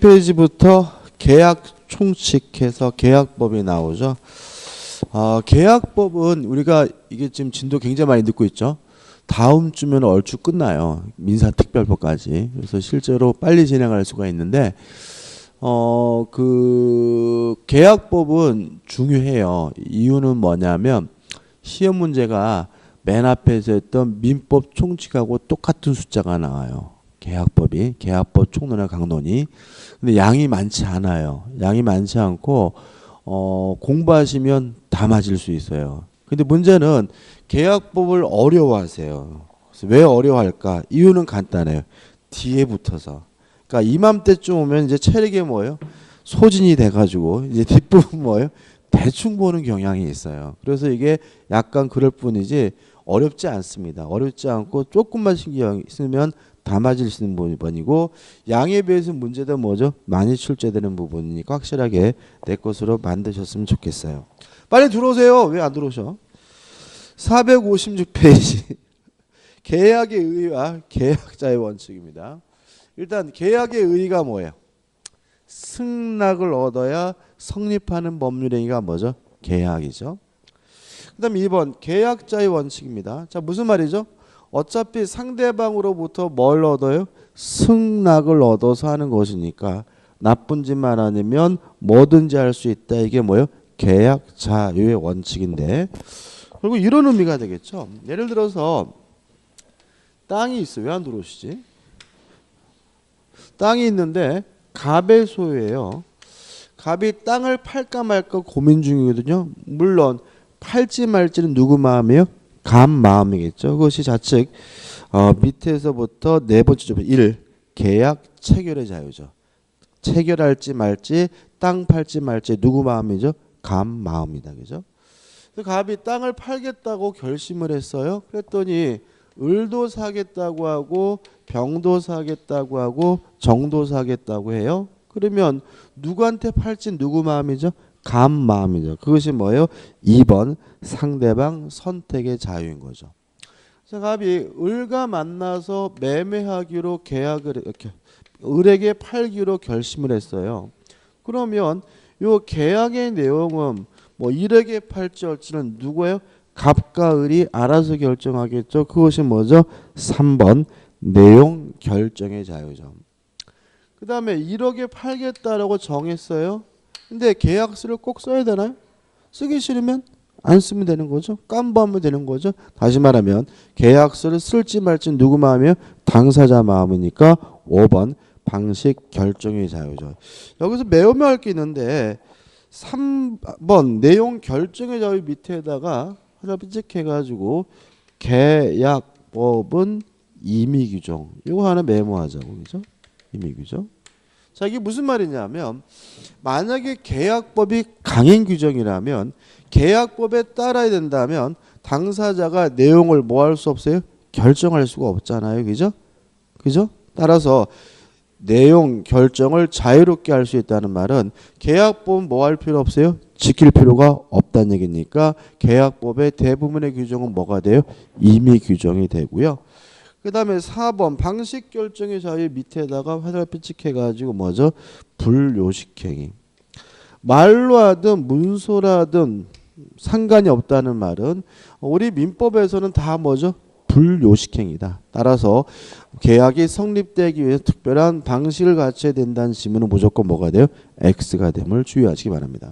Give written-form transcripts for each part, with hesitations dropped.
2페이지부터 계약 총칙해서 계약법이 나오죠. 계약법은 우리가 이게 지금 진도 굉장히 많이 듣고 있죠. 다음 주면 얼추 끝나요. 민사특별법까지. 그래서 실제로 빨리 진행할 수가 있는데 그 계약법은 중요해요. 이유는 뭐냐면 시험 문제가 맨 앞에서 했던 민법 총칙하고 똑같은 숫자가 나와요. 계약법이 계약법 총론의 강론이. 근데 양이 많지 않아요. 양이 많지 않고 공부하시면 다 맞을 수 있어요. 근데 문제는 계약법을 어려워하세요. 그래서 왜 어려워할까? 이유는 간단해요. 뒤에 붙어서. 그러니까 이맘때쯤 오면 이제 체력이 뭐예요? 소진이 돼가지고 이제 뒷부분 뭐예요? 대충 보는 경향이 있어요. 그래서 이게 약간 그럴 뿐이지 어렵지 않습니다. 어렵지 않고 조금만 신경 쓰면 다 맞을 수 있는 부분이고 양에 비해서 문제도 뭐죠? 많이 출제되는 부분이니까 확실하게 내 것으로 만드셨으면 좋겠어요. 빨리 들어오세요. 왜 안 들어오셔? 456페이지 계약의 의의와 계약자의 원칙입니다. 일단 계약의 의의가 뭐예요? 승낙을 얻어야 성립하는 법률 행위가 뭐죠? 계약이죠. 그 다음 2번 계약자의 원칙입니다. 자, 무슨 말이죠? 어차피 상대방으로부터 뭘 얻어요? 승낙을 얻어서 하는 것이니까 나쁜 짓만 아니면 뭐든지 할 수 있다. 이게 뭐예요? 계약 자유의 원칙인데 그리고 이런 의미가 되겠죠. 예를 들어서 땅이 있어요. 왜 안 들어오시지? 땅이 있는데 갑의 소유예요. 갑이 땅을 팔까 말까 고민 중이거든요. 물론 팔지 말지는 누구 마음이에요? 갑 마음이겠죠. 그것이 좌측 밑에서부터 네 번째 조건 1. 계약 체결의 자유죠. 체결할지 말지 땅 팔지 말지 누구 마음이죠? 갑 마음이다. 그죠? 갑이 땅을 팔겠다고 결심을 했어요. 그랬더니 을도 사겠다고 하고 병도 사겠다고 하고 정도 사겠다고 해요. 그러면 누구한테 팔지 누구 마음이죠? 갑 마음이죠. 그것이 뭐예요? 2번 상대방 선택의 자유인 거죠. 자, 갑이 을과 만나서 매매하기로 계약을 이렇게 을에게 팔기로 결심을 했어요. 그러면 요 계약의 내용은 뭐 을에게 팔지 할지는 누구예요? 갑과 을이 알아서 결정하겠죠. 그것이 뭐죠? 3번 내용 결정의 자유죠. 그 다음에 1억에 팔겠다라고 정했어요. 근데 계약서를 꼭 써야 되나요? 쓰기 싫으면 안 쓰면 되는 거죠. 깜부하면 되는 거죠. 다시 말하면 계약서를 쓸지 말지 누구 마음이에요? 당사자 마음이니까 5번 방식 결정의 자유죠. 여기서 외우면 할 게 있는데 3번 내용 결정의 자유 밑에다가 하나 삐찍해가지고 계약법은 임의규정 이거 하나 메모하자고. 그죠? 임의규정. 자, 이게 무슨 말이냐면 만약에 계약법이 강행 규정이라면 계약법에 따라야 된다면 당사자가 내용을 뭐 할 수 없어요? 결정할 수가 없잖아요. 그죠? 그죠? 따라서 내용 결정을 자유롭게 할 수 있다는 말은 계약법은 뭐 할 필요 없어요? 지킬 필요가 없다는 얘기니까 계약법의 대부분의 규정은 뭐가 돼요? 임의 규정이 되고요. 그 다음에 4번 방식 결정의 자유 밑에다가 화살 삐찍해가지고 뭐죠? 불요식행위. 말로 하든 문서로 하든 상관이 없다는 말은 우리 민법에서는 다 뭐죠? 불요식행위다. 따라서 계약이 성립되기 위해서 특별한 방식을 갖춰야 된다는 지문은 무조건 뭐가 돼요? X가 됨을 주의하시기 바랍니다.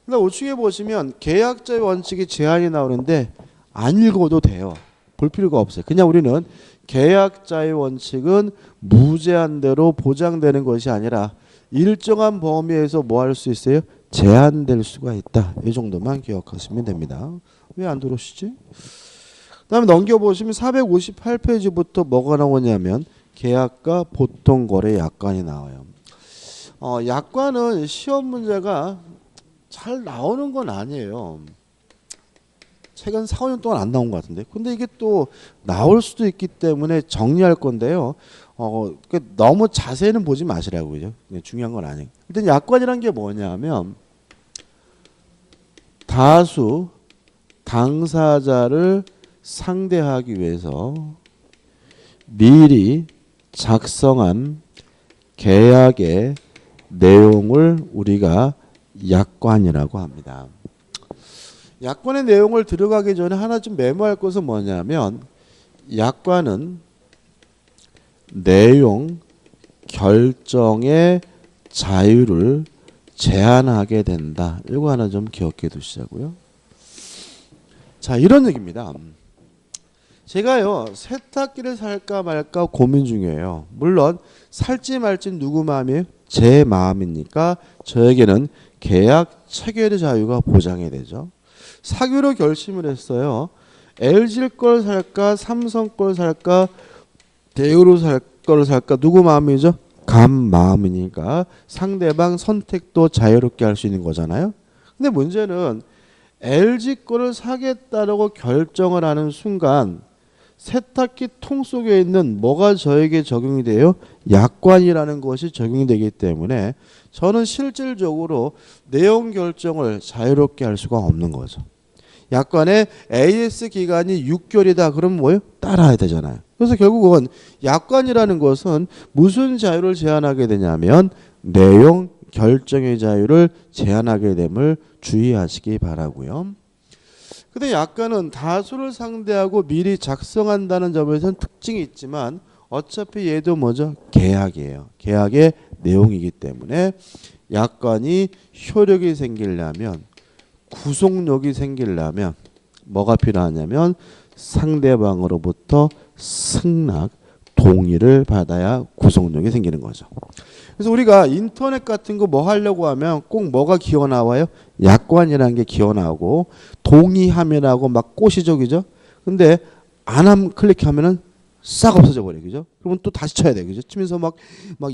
그다음 5층에 보시면 계약자의 원칙이 제한이 나오는데 안 읽어도 돼요. 볼 필요가 없어요. 그냥 우리는 계약자의 원칙은 무제한대로 보장되는 것이 아니라 일정한 범위에서 뭐 할 수 있어요? 제한될 수가 있다. 이 정도만 기억하시면 됩니다. 왜 안 들어오시지? 그 다음에 넘겨보시면 458페이지부터 뭐가 나오냐면 계약과 보통거래 약관이 나와요. 약관은 시험 문제가 잘 나오는 건 아니에요. 최근 4, 5년 동안 안 나온 것 같은데. 근데 이게 또 나올 수도 있기 때문에 정리할 건데요. 너무 자세히는 보지 마시라고. 그죠? 중요한 건 아니에요. 일단 약관이란 게 뭐냐면 다수 당사자를 상대하기 위해서 미리 작성한 계약의 내용을 우리가 약관이라고 합니다. 약관의 내용을 들어가기 전에 하나 좀 메모할 것은 뭐냐면 약관은 내용 결정의 자유를 제한하게 된다. 이거 하나 좀 기억해 두시자고요. 자, 이런 얘기입니다. 제가요 세탁기를 살까 말까 고민 중이에요. 물론 살지 말지 누구 마음이에요? 제 마음이니까 저에게는 계약 체결의 자유가 보장이 되죠. 사기로 결심을 했어요. LG 걸 살까 삼성 걸 살까 대우로 살 거를 살까 누구 마음이죠? 감 마음이니까 상대방 선택도 자유롭게 할 수 있는 거잖아요. 근데 문제는 LG 거를 사겠다라고 결정을 하는 순간 세탁기 통 속에 있는 뭐가 저에게 적용이 돼요? 약관이라는 것이 적용이 되기 때문에 저는 실질적으로 내용 결정을 자유롭게 할 수가 없는 거죠. 약관에 AS 기간이 6개월이다. 그러면 뭐예요? 따라야 되잖아요. 그래서 결국은 약관이라는 것은 무슨 자유를 제한하게 되냐면 내용 결정의 자유를 제한하게 됨을 주의하시기 바라고요. 근데 약관은 다수를 상대하고 미리 작성한다는 점에서는 특징이 있지만 어차피 얘도 뭐죠? 계약이에요. 계약의 내용이기 때문에 약관이 효력이 생기려면 구속력이 생기려면 뭐가 필요하냐면 상대방으로부터 승낙, 동의를 받아야 구속력이 생기는 거죠. 그래서 우리가 인터넷 같은 거 뭐 하려고 하면 꼭 뭐가 기어 나와요? 약관이라는 게 기어 나오고 동의하면하고 막 꼬시죠, 그죠? 근데 안 하면 클릭하면은 싹 없어져 버려, 그죠? 그러면 또 다시 쳐야 돼, 그죠? 치면서 막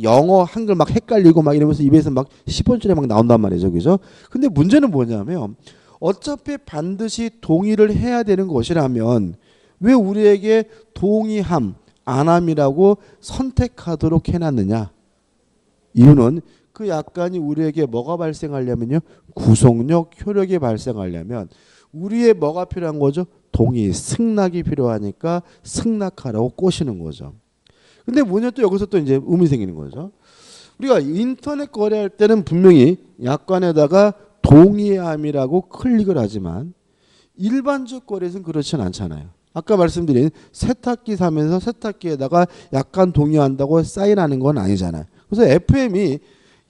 영어 한글 막 헷갈리고 막 이러면서 입에서 막 10원짜리 막 나온단 말이죠, 그죠? 근데 문제는 뭐냐면 어차피 반드시 동의를 해야 되는 것이라면 왜 우리에게 동의함, 안함이라고 선택하도록 해놨느냐? 이유는 그 약관이 우리에게 뭐가 발생하려면요? 구속력, 효력이 발생하려면 우리의 뭐가 필요한 거죠? 동의, 승낙이 필요하니까 승낙하라고 꼬시는 거죠. 근데 뭐냐 또 여기서 또 이제 의문이 생기는 거죠. 우리가 인터넷 거래할 때는 분명히 약관에다가 동의함이라고 클릭을 하지만 일반적 거래에서는 그렇진 않잖아요. 아까 말씀드린 세탁기 사면서 세탁기에다가 약관 동의한다고 사인하는 건 아니잖아요. 그래서 FM이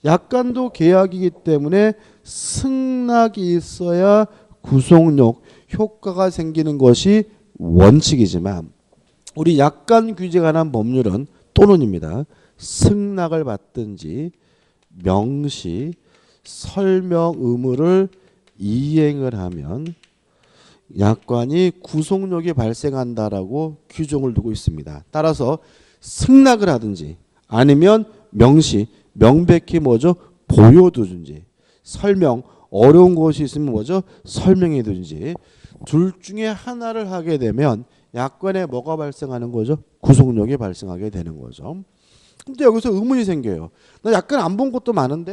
약관도 계약이기 때문에 승낙이 있어야 구속력, 효과가 생기는 것이 원칙이지만 우리 약관 규제에 관한 법률은 또는입니다. 승낙을 받든지 명시, 설명 의무를 이행을 하면 약관이 구속력이 발생한다라고 규정을 두고 있습니다. 따라서 승낙을 하든지 아니면 명시, 명백히 뭐죠? 보여두든지 설명, 어려운 것이 있으면 뭐죠? 설명해두든지 둘 중에 하나를 하게 되면 약관에 뭐가 발생하는 거죠? 구속력이 발생하게 되는 거죠. 근데 여기서 의문이 생겨요. 나 약관 안 본 것도 많은데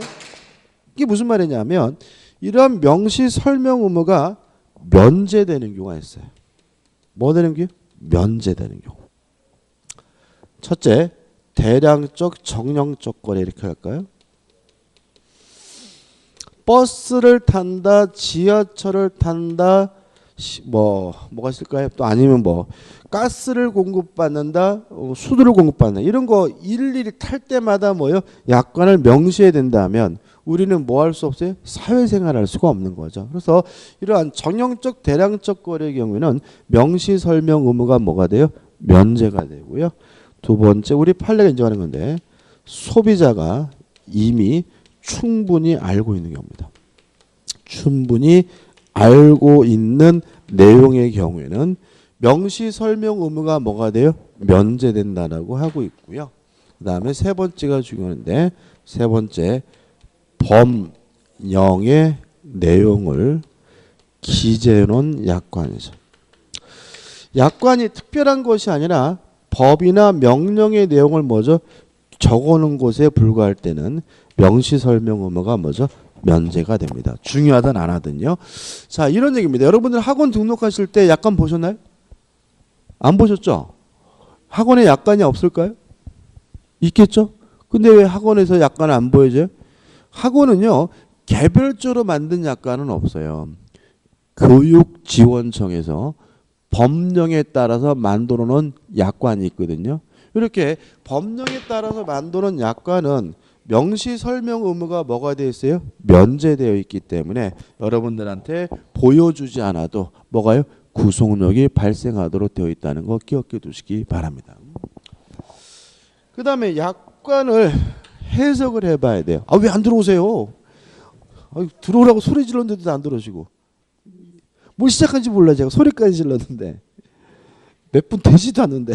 이게 무슨 말이냐면 이러한 명시 설명 의무가 면제되는 경우가 있어요. 뭐 되는 경우? 면제되는 경우. 첫째, 대량적 정령적 거래 이렇게 할까요? 버스를 탄다, 지하철을 탄다, 뭐가 있을까요? 또 아니면 가스를 공급받는다, 수도를 공급받는다. 이런 거 일일이 탈 때마다 뭐요? 약관을 명시해야 된다면 우리는 뭐 할 수 없어요? 사회생활할 수가 없는 거죠. 그래서 이러한 정형적 대량적 거래의 경우에는 명시 설명 의무가 뭐가 돼요? 면제가 되고요. 두 번째 우리 판례가 인정하는 건데 소비자가 이미 충분히 알고 있는 경우입니다. 충분히 알고 있는 내용의 경우에는 명시 설명 의무가 뭐가 돼요? 면제된다라고 하고 있고요. 그 다음에 세 번째가 중요한데 세 번째 법령의 내용을 기재해놓은 약관이죠. 약관이 특별한 것이 아니라 법이나 명령의 내용을 뭐죠? 적어놓은 곳에 불과할 때는 명시 설명 의무가 뭐죠? 면제가 됩니다. 중요하든 안 하든요. 자, 이런 얘기입니다. 여러분들 학원 등록하실 때 약관 보셨나요? 안 보셨죠? 학원에 약관이 없을까요? 있겠죠? 근데 왜 학원에서 약관 안 보여줘요? 학원은요, 개별적으로 만든 약관은 없어요. 교육지원청에서 법령에 따라서 만들어 놓은 약관이 있거든요. 이렇게 법령에 따라서 만들어 놓은 약관은 명시 설명 의무가 뭐가 되어 있어요? 면제되어 있기 때문에 여러분들한테 보여주지 않아도 뭐가요? 구속력이 발생하도록 되어 있다는 거 기억해 두시기 바랍니다. 그 다음에 약관을 해석을 해봐야 돼요. 아, 왜 안 들어오세요? 아, 들어오라고 소리 질렀는데도 안 들어오시고. 뭘 시작한지 몰라. 제가 소리까지 질렀는데 몇 분 되지도 않는데.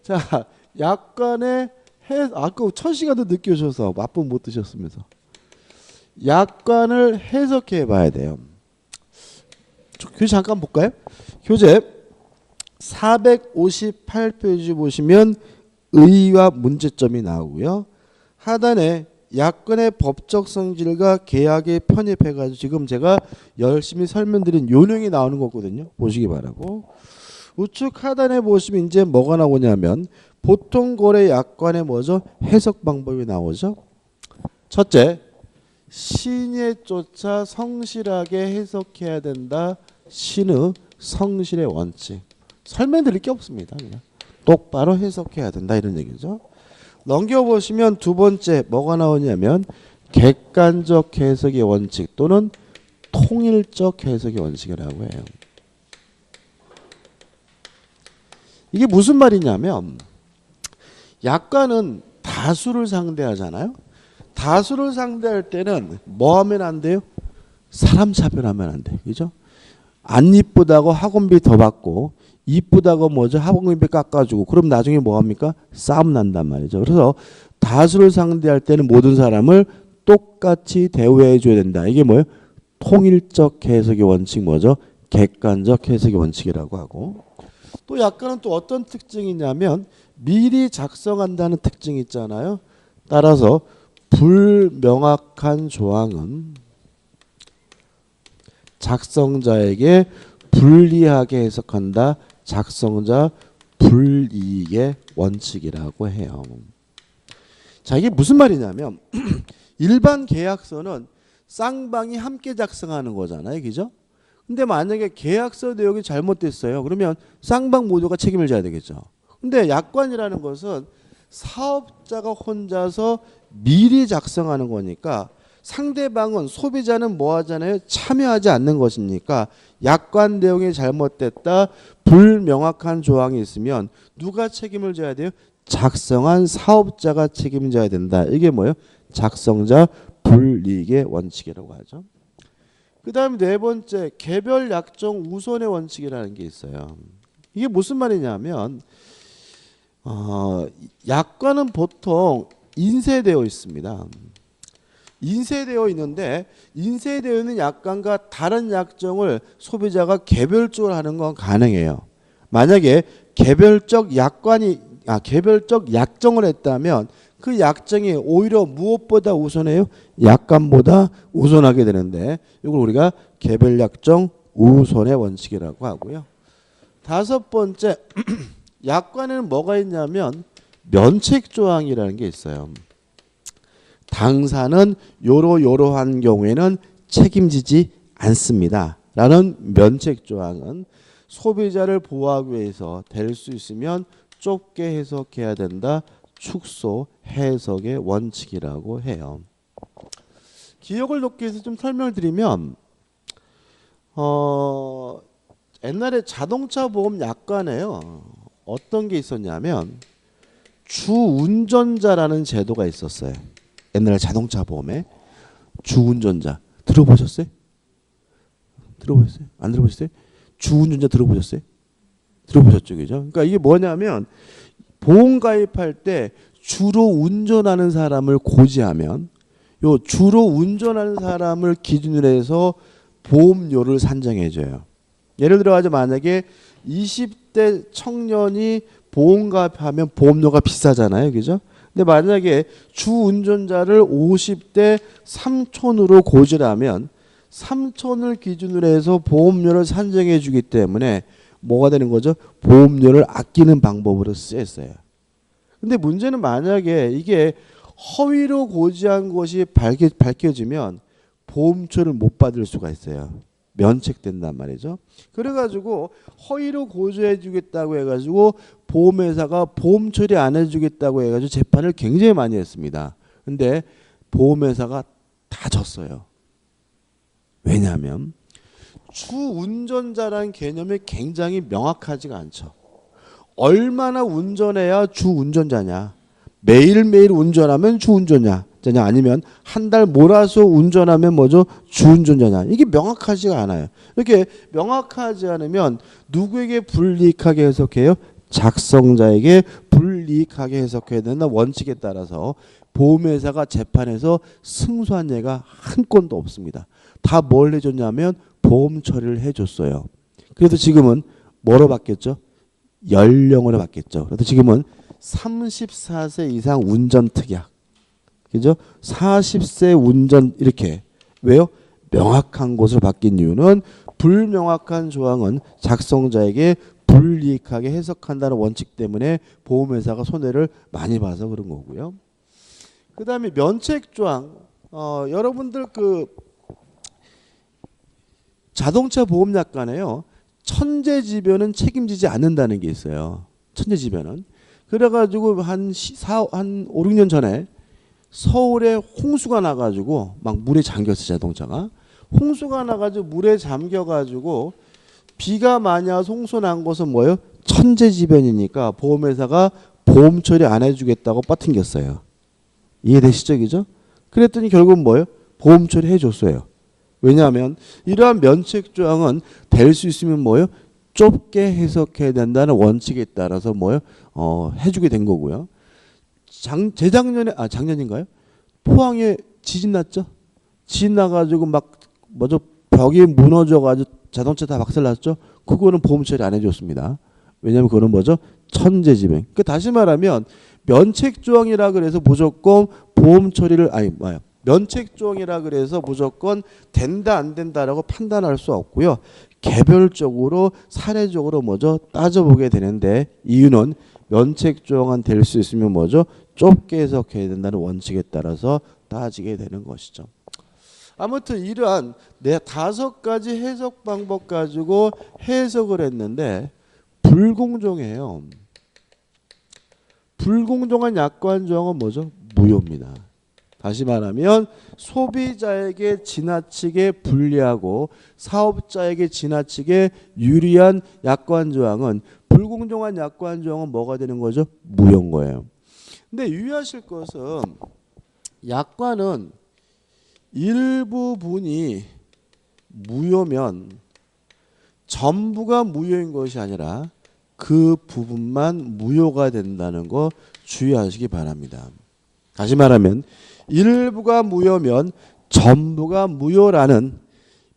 자, 약관의 아까 1000시간도 늦게 오셔서 맛분 못 드셨으면서 약관을 해석해 봐야 돼요. 교재 잠깐 볼까요? 교재 458페이지 보시면 의의와 문제점이 나오고요. 하단에 약관의 법적 성질과 계약에 편입해가지고 지금 제가 열심히 설명드린 요령이 나오는 거거든요. 보시기 바라고. 우측 하단에 보시면 이제 뭐가 나오냐면 보통 거래 약관의 뭐죠? 해석 방법이 나오죠. 첫째, 신에 쫓아 성실하게 해석해야 된다. 신의 성실의 원칙. 설명드릴 게 없습니다. 그냥 똑바로 해석해야 된다 이런 얘기죠. 넘겨보시면 두 번째 뭐가 나오냐면 객관적 해석의 원칙 또는 통일적 해석의 원칙이라고 해요. 이게 무슨 말이냐면 약관은 다수를 상대하잖아요. 다수를 상대할 때는 뭐 하면 안 돼요? 사람 차별하면 안 돼요. 그죠? 안 이쁘다고 학원비 더 받고 이쁘다고 뭐죠? 학원비 깎아주고 그럼 나중에 뭐 합니까? 싸움 난단 말이죠. 그래서 다수를 상대할 때는 모든 사람을 똑같이 대우해 줘야 된다. 이게 뭐예요? 통일적 해석의 원칙 뭐죠? 객관적 해석의 원칙이라고 하고 또 약간은 또 어떤 특징이 있냐면 미리 작성한다는 특징이 있잖아요. 따라서 불명확한 조항은 작성자에게 불리하게 해석한다. 작성자 불이익의 원칙이라고 해요. 자, 이게 무슨 말이냐면 일반 계약서는 쌍방이 함께 작성하는 거잖아요. 그죠? 근데 만약에 계약서 내용이 잘못됐어요. 그러면 쌍방 모두가 책임을 져야 되겠죠. 근데 약관이라는 것은 사업자가 혼자서 미리 작성하는 거니까 상대방은 소비자는 뭐 하잖아요? 참여하지 않는 것이니까 약관 내용이 잘못됐다. 불명확한 조항이 있으면 누가 책임을 져야 돼요? 작성한 사업자가 책임져야 된다. 이게 뭐예요? 작성자 불이익의 원칙이라고 하죠. 그 다음에 네 번째 개별 약정 우선의 원칙이라는 게 있어요. 이게 무슨 말이냐면 약관은 보통 인쇄되어 있습니다. 인쇄되어 있는데 인쇄되어 있는 약관과 다른 약정을 소비자가 개별적으로 하는 건 가능해요. 만약에 개별적 약정을 했다면 그 약정이 오히려 무엇보다 우선해요? 약관보다 우선하게 되는데 이걸 우리가 개별 약정 우선의 원칙이라고 하고요. 다섯 번째 약관에는 뭐가 있냐면 면책 조항이라는 게 있어요. 당사는 요러요러한 경우에는 책임지지 않습니다. 라는 면책 조항은 소비자를 보호하기 위해서 될 수 있으면 좁게 해석해야 된다. 축소 해석의 원칙이라고 해요. 기억을 돕기 위해서 좀 설명을 드리면 옛날에 자동차 보험 약관에요. 어떤 게 있었냐면 주운전자라는 제도가 있었어요. 옛날에 자동차 보험에 주운전자 들어보셨어요? 들어보셨어요? 안 들어보셨어요? 주운전자 들어보셨어요? 들어보셨죠, 그죠? 그러니까 이게 뭐냐면 보험 가입할 때 주로 운전하는 사람을 고지하면 요 주로 운전하는 사람을 기준으로 해서 보험료를 산정해줘요. 예를 들어 만약에 20대 청년이 보험 가입하면 보험료가 비싸잖아요, 그죠? 근데 만약에 주 운전자를 50대 삼촌으로 고지하면 삼촌을 기준으로 해서 보험료를 산정해 주기 때문에 뭐가 되는 거죠? 보험료를 아끼는 방법으로 쓰였어요. 근데 문제는 만약에 이게 허위로 고지한 것이 밝혀지면 보험처를 못 받을 수가 있어요. 면책된단 말이죠. 그래가지고 허위로 고지해 주겠다고 해가지고 보험회사가 보험 처리 안 해주겠다고 해가지고 재판을 굉장히 많이 했습니다. 근데 보험회사가 다 졌어요. 왜냐하면 주운전자라는 개념이 굉장히 명확하지가 않죠. 얼마나 운전해야 주운전자냐? 매일매일 운전하면 주운전자냐? 아니면 한 달 몰아서 운전하면 뭐죠? 주운전자냐? 이게 명확하지가 않아요. 이렇게 명확하지 않으면 누구에게 불이익하게 해석해요? 작성자에게 불이익하게 해석해야 된다 원칙에 따라서 보험회사가 재판에서 승소한 예가 한 건도 없습니다. 다 뭘 해줬냐면 보험 처리를 해줬어요. 그래서 지금은 뭐로 바뀌었죠? 연령으로 바뀌었죠. 그래서 지금은 34세 이상 운전 특약, 그죠? 40세 운전 이렇게. 왜요? 명확한 것으로 바뀐 이유는 불명확한 조항은 작성자에게 불이익하게 해석한다는 원칙 때문에 보험회사가 손해를 많이 봐서 그런 거고요. 그 다음에 면책조항. 여러분들 그 자동차 보험약관에요. 천재지변은 책임지지 않는다는 게 있어요. 천재지변은. 그래가지고 한 5, 6년 전에 서울에 홍수가 나가지고 막 물에 잠겼어 자동차가. 홍수가 나가지고 물에 잠겨가지고 비가 많이 와서 홍수 난 것은 뭐예요? 천재지변이니까 보험회사가 보험 처리 안 해주겠다고 빠팅겼어요. 이해되시죠? 그죠? 그랬더니 결국은 뭐예요? 보험 처리 해줬어요. 왜냐하면 이러한 면책조항은 될 수 있으면 뭐예요? 좁게 해석해야 된다는 원칙에 따라서 뭐예요? 해주게 된 거고요. 재작년에 작년인가요? 포항에 지진 났죠? 지진 나가지고 막 뭐죠? 벽이 무너져가지고 자동차 다 박살났죠? 그거는 보험 처리 안 해줬습니다. 왜냐하면 그거는 뭐죠? 천재지변. 그러니까 다시 말하면 면책조항이라 그래서 무조건 보험 처리를 면책조항이라 그래서 무조건 된다 안 된다라고 판단할 수 없고요. 개별적으로 사례적으로 뭐죠? 따져보게 되는데 이유는 면책조항은 될 수 있으면 뭐죠? 좁게 해석해야 된다는 원칙에 따라서 따지게 되는 것이죠. 아무튼 이러한 5가지 해석 방법 가지고 해석을 했는데 불공정해요. 불공정한 약관 조항은 뭐죠? 무효입니다. 다시 말하면 소비자에게 지나치게 불리하고 사업자에게 지나치게 유리한 약관 조항은 불공정한 약관 조항은 뭐가 되는 거죠? 무효인 거예요. 근데 유의하실 것은 약관은 일부분이 무효면 전부가 무효인 것이 아니라 그 부분만 무효가 된다는 거 주의하시기 바랍니다. 다시 말하면 일부가 무효면 전부가 무효라는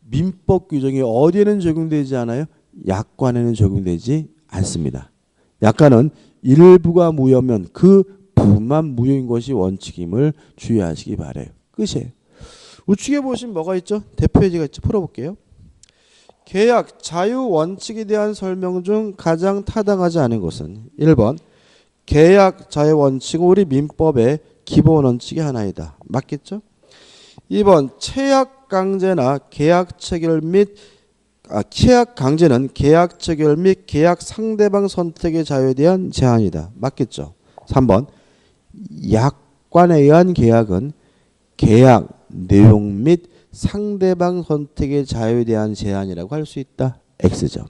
민법 규정이 어디에는 적용되지 않아요? 약관에는 적용되지 않습니다. 약관은 일부가 무효면 그 부분만 무효인 것이 원칙임을 주의하시기 바라요. 끝이에요. 우측에 보시면 뭐가 있죠? 대표예제가 있죠. 풀어볼게요. 계약 자유 원칙에 대한 설명 중 가장 타당하지 않은 것은 1번 계약 자유 원칙은 우리 민법의 기본 원칙의 하나이다. 맞겠죠? 2번 채약 강제나 계약 체결 및 채약 강제는 계약 체결 및 계약 상대방 선택의 자유에 대한 제한이다. 맞겠죠? 3번 약관에 의한 계약은 계약 내용 및 상대방 선택의 자유에 대한 제한이라고 할 수 있다. X죠.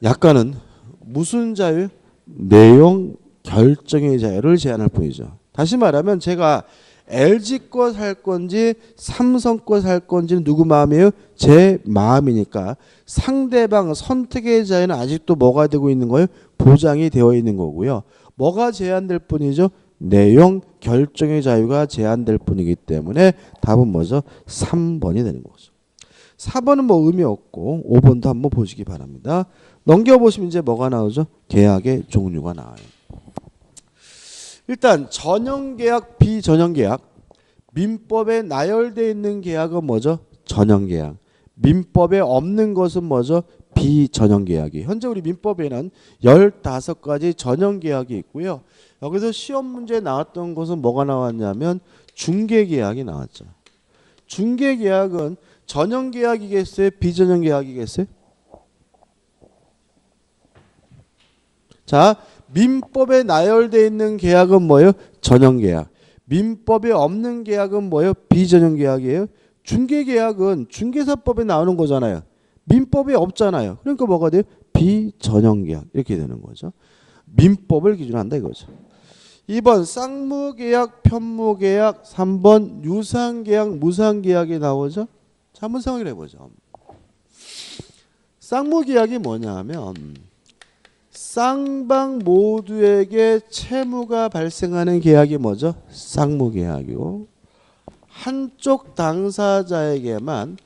약관은 무슨 자유? 내용 결정의 자유를 제한할 뿐이죠. 다시 말하면 제가 LG 거 살 건지 삼성 거 살 건지는 누구 마음이에요? 제 마음이니까 상대방 선택의 자유는 아직도 뭐가 되고 있는 거예요? 보장이 되어 있는 거고요. 뭐가 제한될 뿐이죠? 내용 결정의 자유가 제한될 뿐이기 때문에 답은 뭐죠? 3번이 되는 거죠. 4번은 뭐 의미 없고 5번도 한번 보시기 바랍니다. 넘겨보시면 이제 뭐가 나오죠? 계약의 종류가 나와요. 일단 전형계약, 비전형계약. 민법에 나열되어 있는 계약은 뭐죠? 전형계약. 민법에 없는 것은 뭐죠? 비전형 계약이. 현재 우리 민법에는 15가지 전형 계약이 있고요. 여기서 시험 문제에 나왔던 것은 뭐가 나왔냐면 중개 계약이 나왔죠. 중개 계약은 전형 계약이겠어요? 비전형 계약이겠어요? 자, 민법에 나열되어 있는 계약은 뭐예요? 전형 계약. 민법에 없는 계약은 뭐예요? 비전형 계약이에요. 중개 계약은 중개사법에 나오는 거잖아요. 민법에 없잖아요. 그러니까 뭐가 돼요? 비전형 계약 이렇게 되는 거죠. 민법을 기준으로 한다 이거죠. 2번 쌍무계약, 편무계약, 3번 유상계약, 무상계약이 나오죠. 자, 한번 생각을 해보죠. 쌍무계약이 뭐냐 하면 쌍방 모두에게 채무가 발생하는 계약이 뭐죠? 쌍무계약이고 한쪽 당사자에게만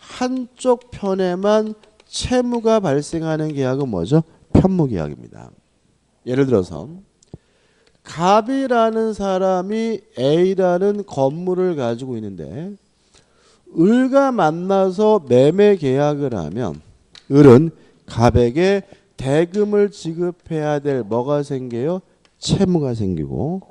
한쪽 편에만 채무가 발생하는 계약은 뭐죠? 편무계약입니다. 예를 들어서 갑이라는 사람이 A라는 건물을 가지고 있는데 을과 만나서 매매 계약을 하면 을은 갑에게 대금을 지급해야 될 뭐가 생겨요? 채무가 생기고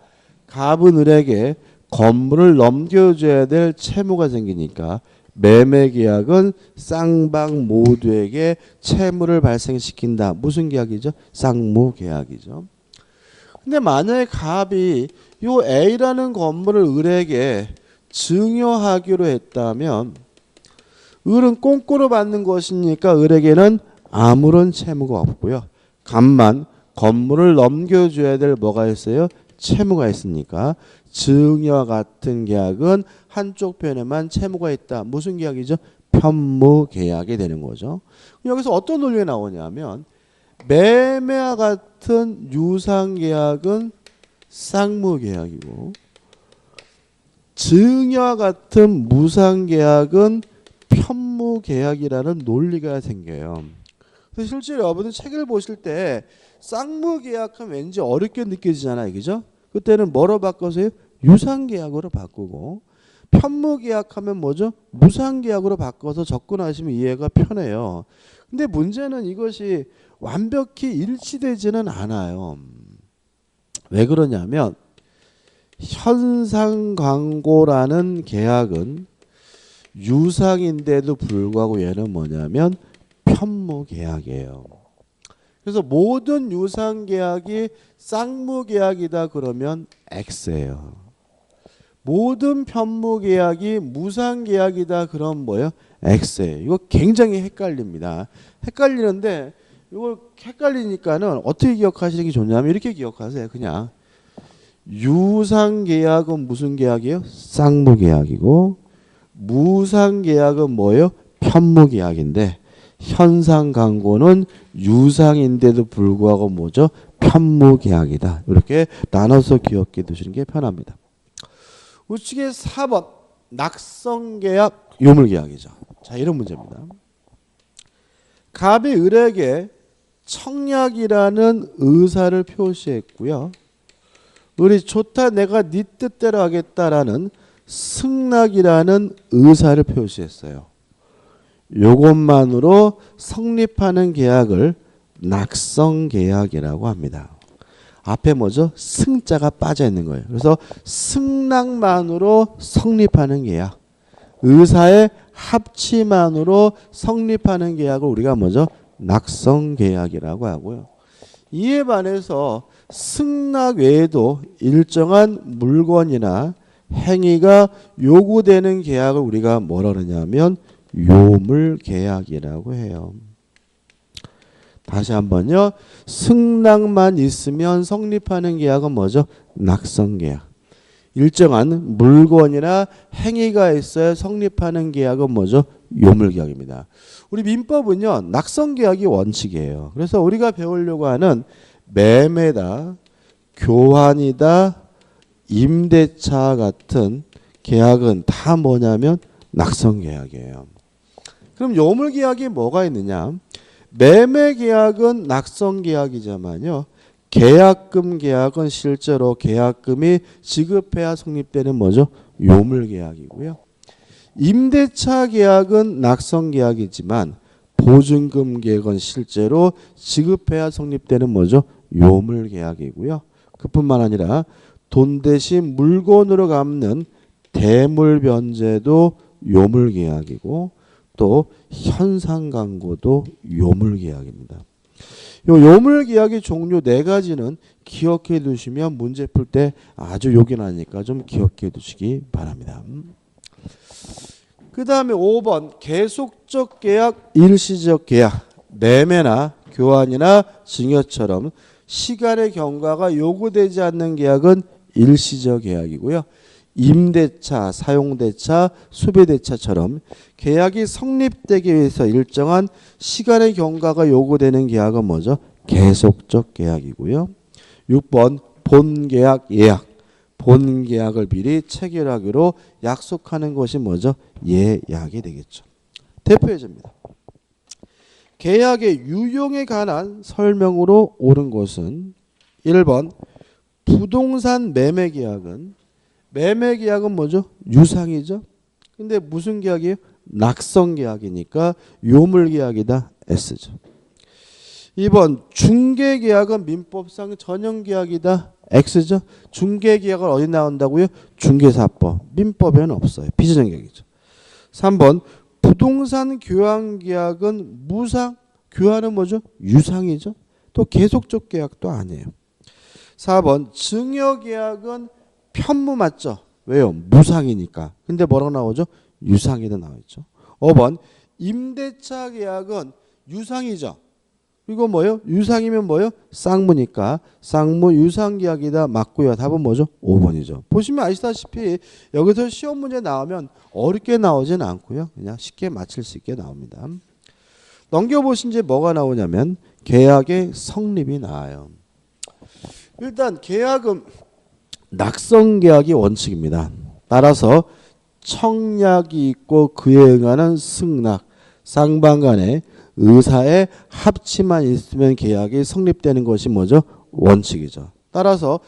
갑은 을에게 건물을 넘겨줘야 될 채무가 생기니까 매매 계약은 쌍방 모두에게 채무를 발생시킨다. 무슨 계약이죠? 쌍무 계약이죠. 근데 만약에 갑이 요 A라는 건물을 을에게 증여하기로 했다면 을은 꽁꼬로 받는 것이니까 을에게는 아무런 채무가 없고요. 갑만 건물을 넘겨줘야 될 뭐가 있어요? 채무가 있으니까 증여와 같은 계약은 한쪽 편에만 채무가 있다. 무슨 계약이죠? 편무 계약이 되는 거죠. 여기서 어떤 논리가 나오냐면 매매와 같은 유상 계약은 쌍무 계약이고 증여와 같은 무상 계약은 편무 계약이라는 논리가 생겨요. 그래서 실제로 여러분들 책을 보실 때 쌍무 계약하면 왠지 어렵게 느껴지잖아요. 그죠? 그때는 뭐로 바꿔서요? 유상 계약으로 바꾸고 편무 계약하면 뭐죠? 무상 계약으로 바꿔서 접근하시면 이해가 편해요. 근데 문제는 이것이 완벽히 일치되지는 않아요. 왜 그러냐면 현상 광고라는 계약은 유상인데도 불구하고 얘는 뭐냐면 편무 계약이에요. 그래서 모든 유상 계약이 쌍무 계약이다 그러면 X예요. 모든 편무 계약이 무상 계약이다 그럼 뭐예요? X예요. 이거 굉장히 헷갈립니다. 헷갈리는데 이걸 헷갈리니까는 어떻게 기억하시는 게 좋냐면 이렇게 기억하세요. 그냥 유상 계약은 무슨 계약이에요? 쌍무 계약이고 무상 계약은 뭐예요? 편무 계약인데 현상 광고는 유상인데도 불구하고 뭐죠? 편무 계약이다. 이렇게 나눠서 기억해 두시는 게 편합니다. 우측에 4번 낙성 계약, 요물 계약이죠. 자, 이런 문제입니다. 갑이 을에게 청약이라는 의사를 표시했고요. 을이 좋다 내가 네 뜻대로 하겠다라는 승낙이라는 의사를 표시했어요. 요것만으로 성립하는 계약을 낙성 계약이라고 합니다. 앞에 뭐죠? 승자가 빠져 있는 거예요. 그래서 승낙만으로 성립하는 계약, 의사의 합치만으로 성립하는 계약을 우리가 뭐죠? 낙성 계약이라고 하고요. 이에 반해서 승낙 외에도 일정한 물건이나 행위가 요구되는 계약을 우리가 뭐라 그러냐면 요물 계약이라고 해요. 다시 한번요. 승낙만 있으면 성립하는 계약은 뭐죠? 낙성 계약. 일정한 물건이나 행위가 있어야 성립하는 계약은 뭐죠? 요물 계약입니다. 우리 민법은요. 낙성 계약이 원칙이에요. 그래서 우리가 배우려고 하는 매매다, 교환이다, 임대차 같은 계약은 다 뭐냐면 낙성 계약이에요. 그럼 요물 계약이 뭐가 있느냐? 매매 계약은 낙성 계약이지만요. 계약금 계약은 실제로 계약금이 지급해야 성립되는 뭐죠? 요물 계약이고요. 임대차 계약은 낙성 계약이지만 보증금 계약은 실제로 지급해야 성립되는 뭐죠? 요물계약이고요. 그뿐만 아니라 돈 대신 물건으로 갚는 대물변제도 요물계약이고 또 현상광고도 요물계약입니다. 요 요물계약의 종류 네 가지는 기억해 두시면 문제 풀 때 아주 요긴하니까 좀 기억해 두시기 바랍니다. 그 다음에 5번 계속적 계약, 일시적 계약, 매매나 교환이나 증여처럼 시간의 경과가 요구되지 않는 계약은 일시적 계약이고요. 임대차, 사용대차, 수배대차처럼 계약이 성립되기 위해서 일정한 시간의 경과가 요구되는 계약은 뭐죠? 계속적 계약이고요. 6번 본계약, 예약. 본계약을 미리 체결하기로 약속하는 것이 뭐죠? 예약이 되겠죠. 대표 예제입니다. 계약의 유용에 관한 설명으로 옳은 것은 1번 부동산 매매계약은 뭐죠? 유상이죠. 근데 무슨 계약이에요? 낙성계약이니까 요물계약이다. S죠. 2번 중개계약은 민법상 전형계약이다. X죠. 중개계약은 어디 나온다고요? 중개사법. 민법에는 없어요. 비전형계약이죠. 3번 부동산 교환계약은 무상. 교환은 뭐죠? 유상이죠. 또 계속적 계약도 아니에요. 4번 증여계약은 편무 맞죠? 왜요? 무상이니까. 근데 뭐라고 나오죠? 유상이도 나와있죠. 5번 임대차 계약은 유상이죠. 이거 뭐예요? 유상이면 뭐예요? 쌍무니까 쌍무 유상계약이다. 맞고요. 답은 뭐죠? 5번이죠. 보시면 아시다시피 여기서 시험 문제 나오면 어렵게 나오진 않고요. 그냥 쉽게 맞힐 수 있게 나옵니다. 넘겨보신 이제 뭐가 나오냐면 계약의 성립이 나와요. 일단 계약은 낙성계약이 원칙입니다. 따라서 청약이 있고 그에 응하는 승낙, 쌍방 간의 의사의 합치만 있으면 계약이 성립되는 것이 뭐죠? 원칙이죠. 따라서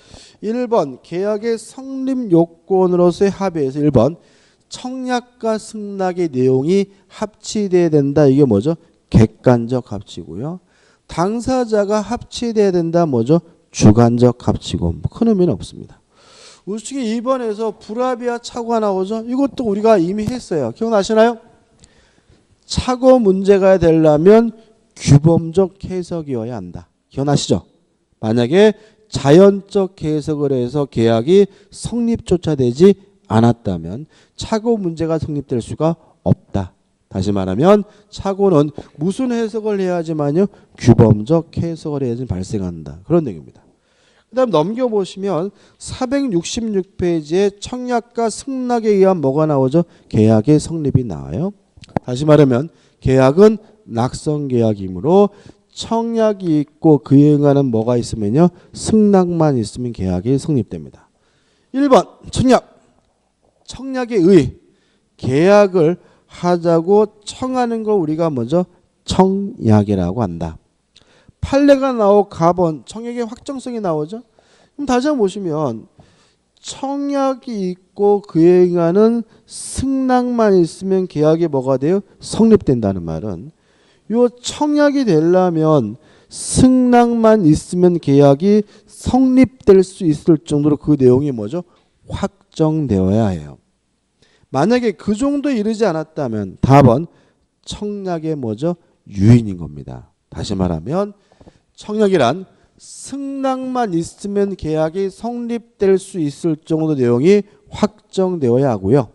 1번 계약의 성립 요건으로서의 합의에서 1번 청약과 승낙의 내용이 합치돼야 된다. 이게 뭐죠? 객관적 합치고요. 당사자가 합치돼야 된다. 뭐죠? 주관적 합치고 큰 의미는 없습니다. 우측에 2번에서 불합의와 착오가 나오죠. 이것도 우리가 이미 했어요. 기억나시나요? 착오 문제가 되려면 규범적 해석이어야 한다. 기억나시죠? 만약에 자연적 해석을 해서 계약이 성립조차 되지 않았다면 착오 문제가 성립될 수가 없다. 다시 말하면 착오는 무슨 해석을 해야지만요? 규범적 해석을 해야지 발생한다. 그런 내용입니다. 그 다음 넘겨보시면 466페이지에 청약과 승낙에 의한 뭐가 나오죠? 계약의 성립이 나와요. 다시 말하면 계약은 낙성계약이므로 청약이 있고 그에 응하는 뭐가 있으면요? 승낙만 있으면 계약이 성립됩니다. 1번 청약의 의. 계약을 하자고 청하는 걸 우리가 먼저 청약이라고 한다. 판례가 나오고 가번 청약의 확정성이 나오죠. 그럼 다시 한번 보시면 청약이 있고 그에 의한 승낙만 있으면 계약이 뭐가 돼요? 성립된다는 말은 요 청약이 되려면 승낙만 있으면 계약이 성립될 수 있을 정도로 그 내용이 뭐죠? 확정되어야 해요. 만약에 그 정도에 이르지 않았다면 답은 청약의 뭐죠? 유인인 겁니다. 다시 말하면 청약이란 승낙만 있으면 계약이 성립될 수 있을 정도 내용이 확정되어야 하고요.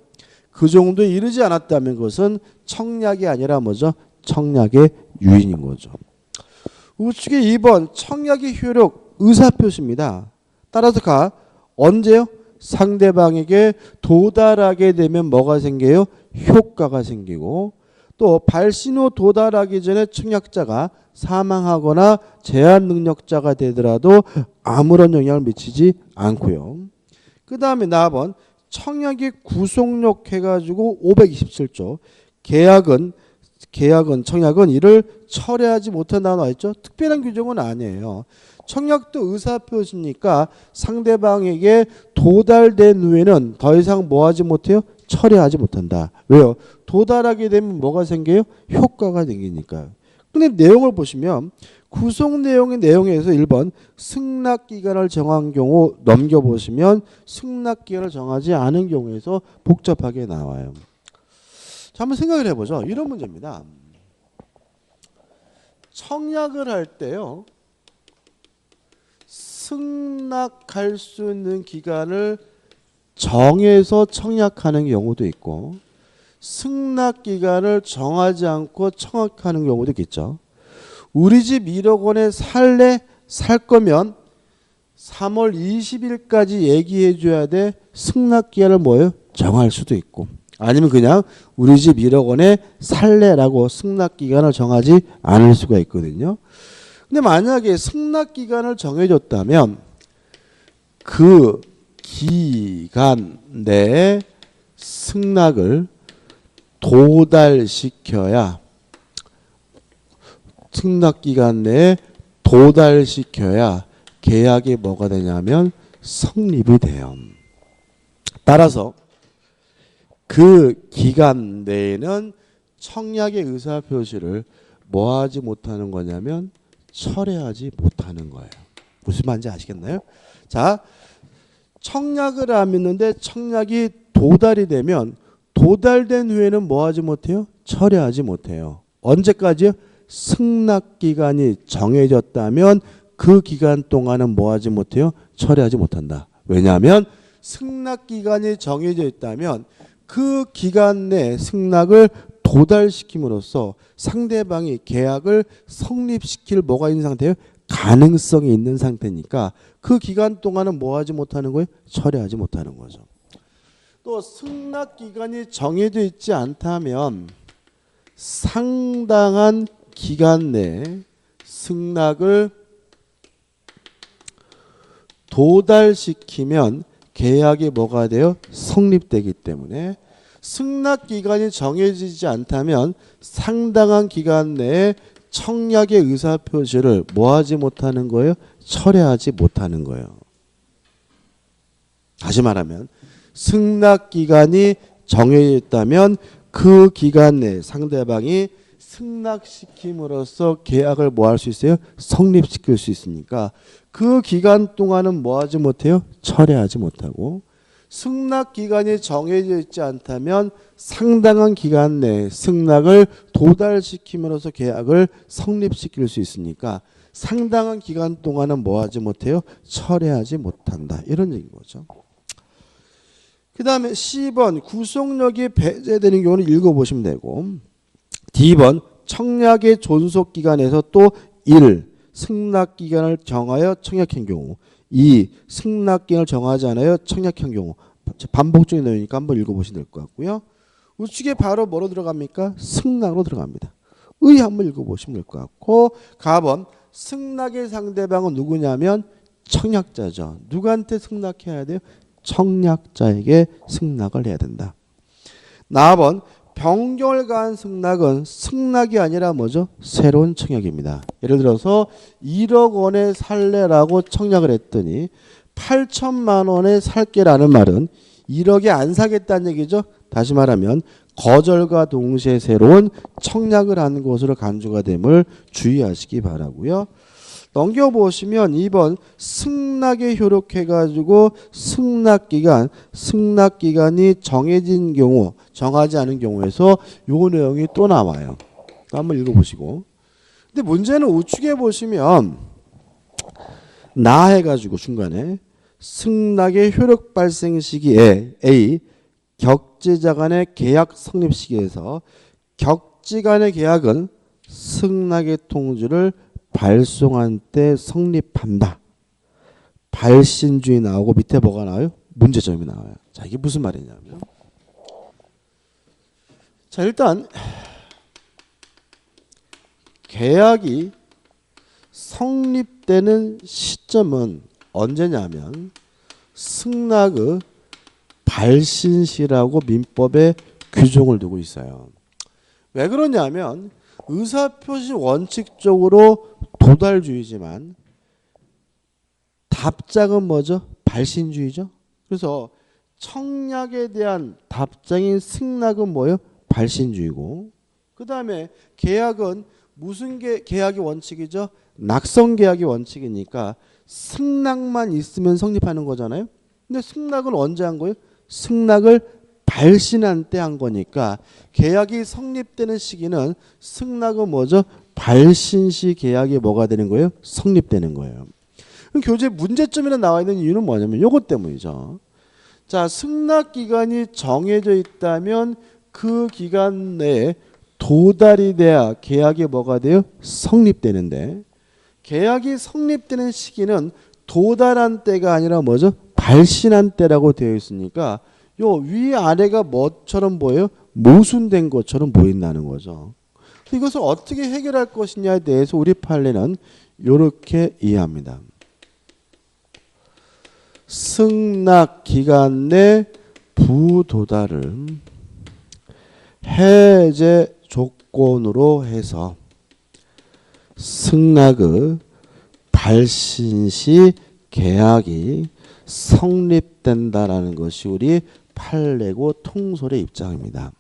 그 정도에 이르지 않았다면 그것은 청약이 아니라 뭐죠? 청약의 유인인 거죠. 우측에 2번 청약의 효력 의사표시입니다. 따라서 언제요? 상대방에게 도달하게 되면 뭐가 생겨요? 효과가 생기고 또 발신 후 도달하기 전에 청약자가 사망하거나 제한 능력자가 되더라도 아무런 영향을 미치지 않고요. 그 다음에 4번 청약이 구속력 해가지고 527조 청약은 이를 철회하지 못한다고 나와 있죠. 특별한 규정은 아니에요. 청약도 의사표시니까 상대방에게 도달된 후에는 더 이상 뭐하지 못해요? 철회하지 못한다. 왜요? 도달하게 되면 뭐가 생겨요? 효과가 생기니까요. 근데 내용을 보시면 구성 내용의 내용에서 1번 승낙기간을 정한 경우 넘겨보시면 승낙기간을 정하지 않은 경우에서 복잡하게 나와요. 자, 한번 생각을 해보죠. 이런 문제입니다. 청약을 할 때요. 승낙할 수 있는 기간을 정해서 청약하는 경우도 있고 승낙기간을 정하지 않고 청약하는 경우도 있겠죠. 우리 집 1억 원에 살래? 살 거면 3월 20일까지 얘기해 줘야 돼. 승낙기간을 뭐예요? 정할 수도 있고 아니면 그냥 우리 집 1억 원에 살래라고 승낙기간을 정하지 않을 수가 있거든요. 근데 만약에 승낙기간을 정해줬다면 그 기간 내에 승낙을 도달시켜야 승낙기간 내에 도달시켜야 계약이 뭐가 되냐면 성립이 돼요. 따라서 그 기간 내에는 청약의 의사표시를 뭐 하지 못하는 거냐면 철회하지 못하는 거예요. 무슨 말인지 아시겠나요? 자, 청약을 하는데 청약이 도달이 되면 도달된 후에는 뭐 하지 못해요? 철회하지 못해요. 언제까지요? 승낙기간이 정해졌다면 그 기간 동안은 뭐 하지 못해요? 철회하지 못한다. 왜냐하면 승낙기간이 정해져 있다면 그 기간 내 승낙을 도달시킴으로써 상대방이 계약을 성립시킬 뭐가 있는 상태예요? 가능성이 있는 상태니까 그 기간 동안은 뭐 하지 못하는 거예요? 철회하지 못하는 거죠. 또 승낙기간이 정해져 있지 않다면 상당한 기간 내에 승낙을 도달시키면 계약이 뭐가 돼요? 성립되기 때문에 승낙기간이 정해지지 않다면 상당한 기간 내에 청약의 의사표시를 뭐 하지 못하는 거예요? 철회하지 못하는 거예요. 다시 말하면 승낙기간이 정해져 있다면 그 기간 내에 상대방이 승낙시킴으로써 계약을 뭐 할 수 있어요? 성립시킬 수 있으니까 그 기간 동안은 뭐 하지 못해요? 철회하지 못하고 승낙기간이 정해져 있지 않다면 상당한 기간 내에 승낙을 도달시킴으로써 계약을 성립시킬 수 있으니까 상당한 기간 동안은 뭐 하지 못해요? 철회하지 못한다. 이런 얘기인 거죠. 그 다음에 C번 구속력이 배제되는 경우는 읽어보시면 되고 D번 청약의 존속기간에서 또 1. 승낙기간을 정하여 청약한 경우 2. 승낙기간을 정하지 않아요 청약한 경우 반복적인 내용이니까 한번 읽어보시면 될 것 같고요. 우측에 바로 뭐로 들어갑니까? 승낙으로 들어갑니다. 의 한번 읽어보시면 될 것 같고 가번 승낙의 상대방은 누구냐면 청약자죠. 누구한테 승낙해야 돼요? 청약자에게 승낙을 해야 된다. 나번 변경을 가한 승낙은 승낙이 아니라 뭐죠? 새로운 청약입니다. 예를 들어서 1억 원에 살래라고 청약을 했더니 8천만 원에 살게라는 말은 1억에 안 사겠다는 얘기죠. 다시 말하면 거절과 동시에 새로운 청약을 한 것으로 간주가 됨을 주의하시기 바라고요. 넘겨보시면 2번 승낙에 효력해가지고 승낙기간이 정해진 경우 정하지 않은 경우에서 요 내용이 또 나와요. 한번 읽어보시고 근데 문제는 우측에 보시면 나 해가지고 중간에 승낙의 효력 발생 시기에 A 격지자 간의 계약 성립 시기에서 격지 간의 계약은 승낙의 통지를 발송한 때 성립한다. 발신주의 나오고 밑에 뭐가 나와요? 문제점이 나와요. 자, 이게 무슨 말이냐면 자, 일단 계약이 성립되는 시점은 언제냐면 승낙의 발신시라고 민법에 규정을 두고 있어요. 왜 그러냐면 의사표시 원칙적으로 도달주의지만 답장은 뭐죠? 발신주의죠. 그래서 청약에 대한 답장인 승낙은 뭐예요? 발신주의고, 그 다음에 계약은 무슨 계약이 원칙이죠? 낙성 계약이 원칙이니까 승낙만 있으면 성립하는 거잖아요. 근데 승낙은 언제 한 거예요? 승낙을 발신한 때 한 거니까 계약이 성립되는 시기는 승낙은 뭐죠? 발신 시 계약이 뭐가 되는 거예요? 성립되는 거예요. 교재 문제점이나 나와 있는 이유는 뭐냐면 요것 때문이죠. 자, 승낙 기간이 정해져 있다면 그 기간 내에 도달이 돼야 계약이 뭐가 돼요? 성립되는데, 계약이 성립되는 시기는 도달한 때가 아니라 뭐죠? 발신한 때라고 되어 있으니까 요 위아래가 뭐처럼 보여요? 모순된 것처럼 보인다는 거죠. 이것을 어떻게 해결할 것이냐에 대해서 우리 판례는 이렇게 이해합니다. 승낙 기간 내 부도달을 해제 조건으로 해서 승낙의 발신 시 계약이 성립된다라는 것이 우리 판례고 통솔의 입장입니다.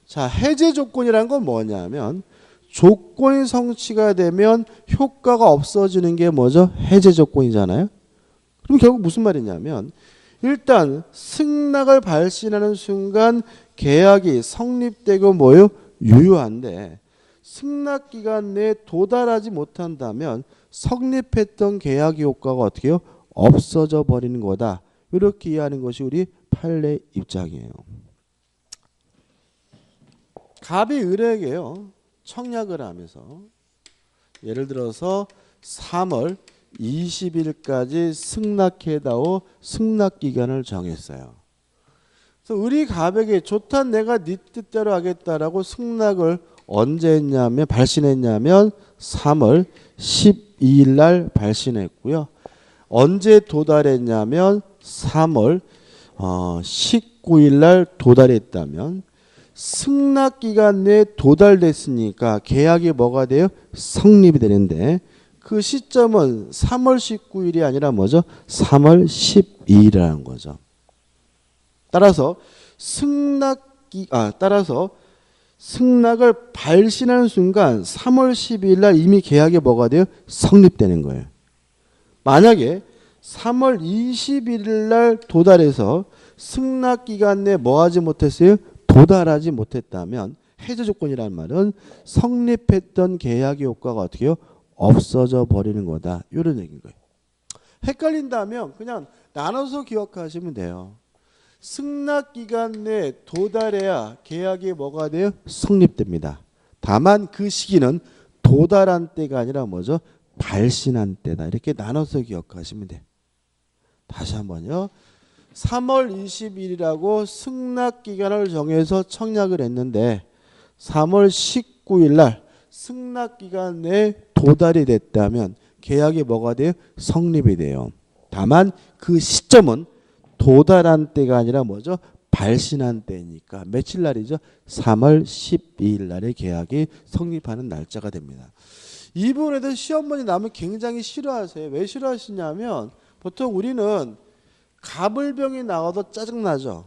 자, 해제 조건이란 건 뭐냐면 조건이 성취가 되면 효과가 없어지는 게 뭐죠? 해제 조건이잖아요. 그럼 결국 무슨 말이냐면 일단 승낙을 발신하는 순간 계약이 성립되고 뭐요? 유효한데 승낙 기간 내에 도달하지 못한다면 성립했던 계약 효과가 어떻게 해요? 없어져 버리는 거다. 이렇게 이해하는 것이 우리 판례 입장이에요. 갑이 을에게요 청약을 하면서 예를 들어서 3월 20일까지 승낙해다오 승낙 기간을 정했어요. 그래서 을이 갑에게 좋다 내가 네 뜻대로 하겠다라고 승낙을 언제 했냐면 발신했냐면 3월 12일 날 발신했고요. 언제 도달했냐면 3월 19일 날 도달했다면 승낙 기간 내에 도달됐으니까 계약이 뭐가 돼요? 성립이 되는데 그 시점은 3월 19일이 아니라 뭐죠? 3월 12일이라는 거죠. 따라서 승낙을 발신하는 순간 3월 12일 날 이미 계약이 뭐가 돼요? 성립되는 거예요. 만약에 3월 21일 날 도달해서 승낙 기간 내에 뭐 하지 못했어요? 도달하지 못했다면 해제 조건이라는 말은 성립했던 계약의 효과가 어떻게 해요? 없어져 버리는 거다. 이런 얘기인 거예요. 헷갈린다면 그냥 나눠서 기억하시면 돼요. 승낙 기간 내에 도달해야 계약이 뭐가 돼요? 성립됩니다. 다만 그 시기는 도달한 때가 아니라 뭐죠? 발신한 때다. 이렇게 나눠서 기억하시면 돼요. 다시 한번요. 3월 20일이라고 승낙 기간을 정해서 청약을 했는데 3월 19일 날 승낙 기간 내에 도달이 됐다면 계약이 뭐가 돼요? 성립이 돼요. 다만 그 시점은 도달한 때가 아니라 뭐죠? 발신한 때니까 며칠 날이죠? 3월 12일 날에 계약이 성립하는 날짜가 됩니다. 이 부분에 대해서 시험문이 나오면 굉장히 싫어하세요. 왜 싫어하시냐면 보통 우리는 가불병이 나와도 짜증나죠.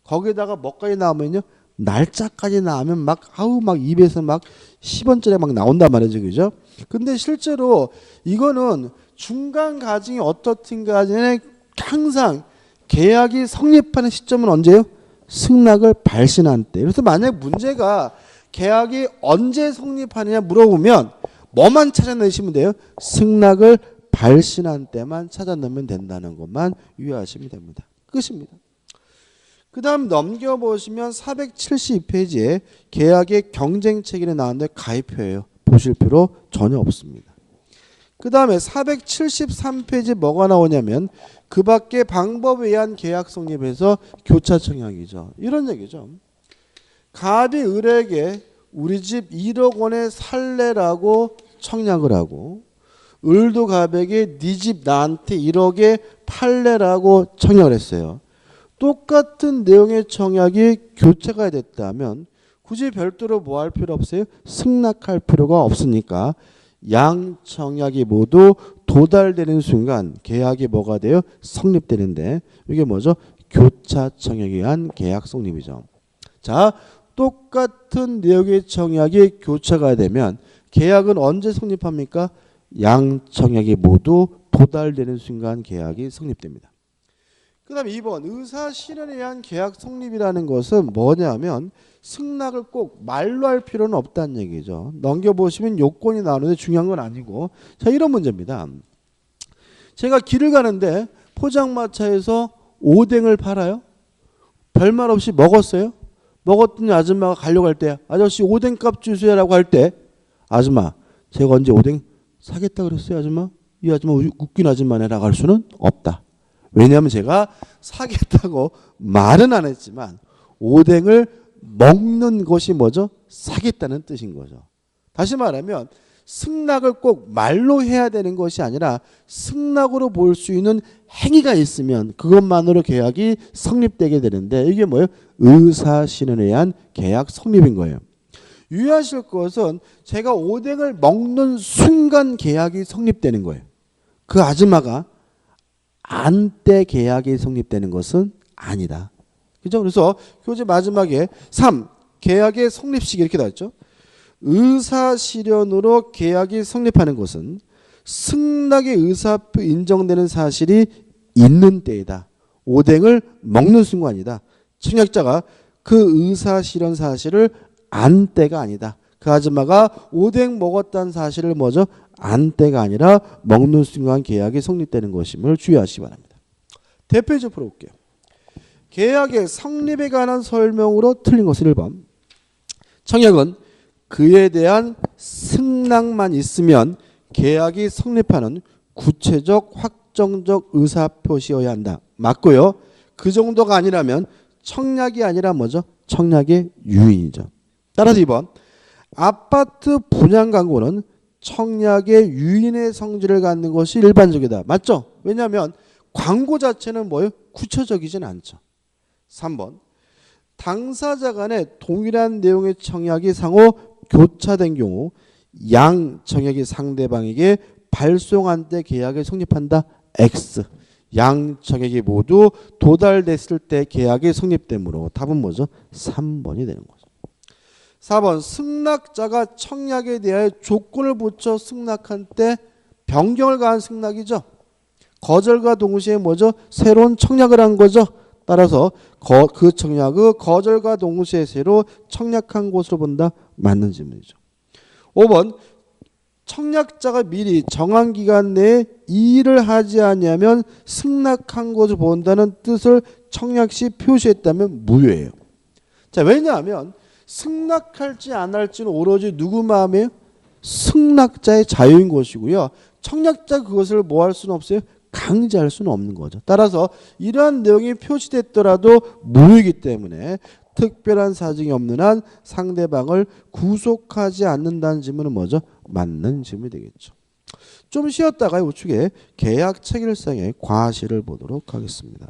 거기다가 뭐까지 나오면요? 날짜까지 나오면 막 입에서 막 10원짜리 막 나온단 말이죠. 그죠? 근데 실제로 이거는 중간 가정이 어떻든가 간에 항상 계약이 성립하는 시점은 언제예요? 승낙을 발신한 때. 그래서 만약 문제가 계약이 언제 성립하느냐 물어보면 뭐만 찾아내시면 돼요? 승낙을 발신한 때만 찾아내면 된다는 것만 유의하시면 됩니다. 끝입니다. 그 다음 넘겨보시면 472페이지에 계약의 경쟁체계에 나왔는데 가입표예요. 보실 필요 전혀 없습니다. 그 다음에 473페이지 뭐가 나오냐면 그 밖에 방법에 의한 계약 성립에서 교차 청약이죠. 이런 얘기죠. 갑이 을에게 우리 집 1억 원에 살래라고 청약을 하고 을도 갑에게 네 집 나한테 1억에 팔래라고 청약을 했어요. 똑같은 내용의 청약이 교체가 됐다면 굳이 별도로 뭐 할 필요 없어요? 승낙할 필요가 없으니까 양 청약이 모두 도달되는 순간 계약이 뭐가 돼요? 성립되는데 이게 뭐죠? 교차 청약에 의한 계약 성립이죠. 자, 똑같은 내용의 청약이 교차가 되면 계약은 언제 성립합니까? 양 청약이 모두 도달되는 순간 계약이 성립됩니다. 그 다음에 2번 의사 실현에 의한 계약 성립이라는 것은 뭐냐면 승낙을 꼭 말로 할 필요는 없다는 얘기죠. 넘겨보시면 요건이 나오는데 중요한 건 아니고, 자, 이런 문제입니다. 제가 길을 가는데 포장마차에서 오뎅을 팔아요. 별말 없이 먹었어요. 먹었더니 아줌마가 가려고 할 때 아저씨 오뎅값 주세요라고 할 때 아줌마 제가 언제 오뎅 사겠다 그랬어요 아줌마? 이 아줌마 웃긴 아줌마네라고 할 수는 없다. 왜냐하면 제가 사겠다고 말은 안 했지만 오뎅을 먹는 것이 뭐죠? 사겠다는 뜻인 거죠. 다시 말하면 승낙을 꼭 말로 해야 되는 것이 아니라 승낙으로 볼 수 있는 행위가 있으면 그것만으로 계약이 성립되게 되는데 이게 뭐예요? 의사실현에 의한 계약 성립인 거예요. 유의하실 것은 제가 오뎅을 먹는 순간 계약이 성립되는 거예요. 그 아줌마가 안때 계약이 성립되는 것은 아니다. 그죠? 그래서 교재 마지막에 3. 계약의 성립식이 이렇게 나왔죠. 의사실현으로 계약이 성립하는 것은 승낙의 의사표 인정되는 사실이 있는 때이다. 오뎅을 먹는 순간이다. 청약자가 그 의사실현 사실을 안 때가 아니다. 그 아줌마가 오뎅 먹었다는 사실을 뭐죠? 안 때가 아니라 먹는 순간 계약이 성립되는 것임을 주의하시기 바랍니다. 대표적으로 풀어볼게요. 계약의 성립에 관한 설명으로 틀린 것은 1번. 청약은 그에 대한 승낙만 있으면 계약이 성립하는 구체적 확정적 의사표시여야 한다. 맞고요. 그 정도가 아니라면 청약이 아니라 뭐죠? 청약의 유인이죠. 따라서 2번. 아파트 분양 광고는 청약의 유인의 성질을 갖는 것이 일반적이다. 맞죠? 왜냐하면 광고 자체는 뭐예요? 구체적이진 않죠. 3번. 당사자 간에 동일한 내용의 청약이 상호 교차된 경우 양 청약이 상대방에게 발송한 때 계약이 성립한다. X. 양 청약이 모두 도달됐을 때 계약이 성립되므로 답은 뭐죠? 3번이 되는 거죠. 4번. 승낙자가 청약에 대하여 조건을 붙여 승낙한 때 변경을 가한 승낙이죠. 거절과 동시에 뭐죠? 새로운 청약을 한 거죠. 따라서 그 청약의 거절과 동시에 새로 청약한 것으로 본다. 맞는 질문이죠. 5번. 청약자가 미리 정한 기간 내에 이 일을 하지 않으면 승낙한 것을 본다는 뜻을 청약 시 표시했다면 무효예요. 자, 왜냐하면 승낙할지 안 할지는 오로지 누구 마음이에요? 승낙자의 자유인 것이고요. 청약자 그것을 뭐 할 수는 없어요? 강제할 수는 없는 거죠. 따라서 이러한 내용이 표시됐더라도 무효이기 때문에 특별한 사정이 없는 한 상대방을 구속하지 않는다는 질문은 뭐죠? 맞는 질문이 되겠죠. 좀 쉬었다가 우측에 계약 체결상의 과실을 보도록 하겠습니다.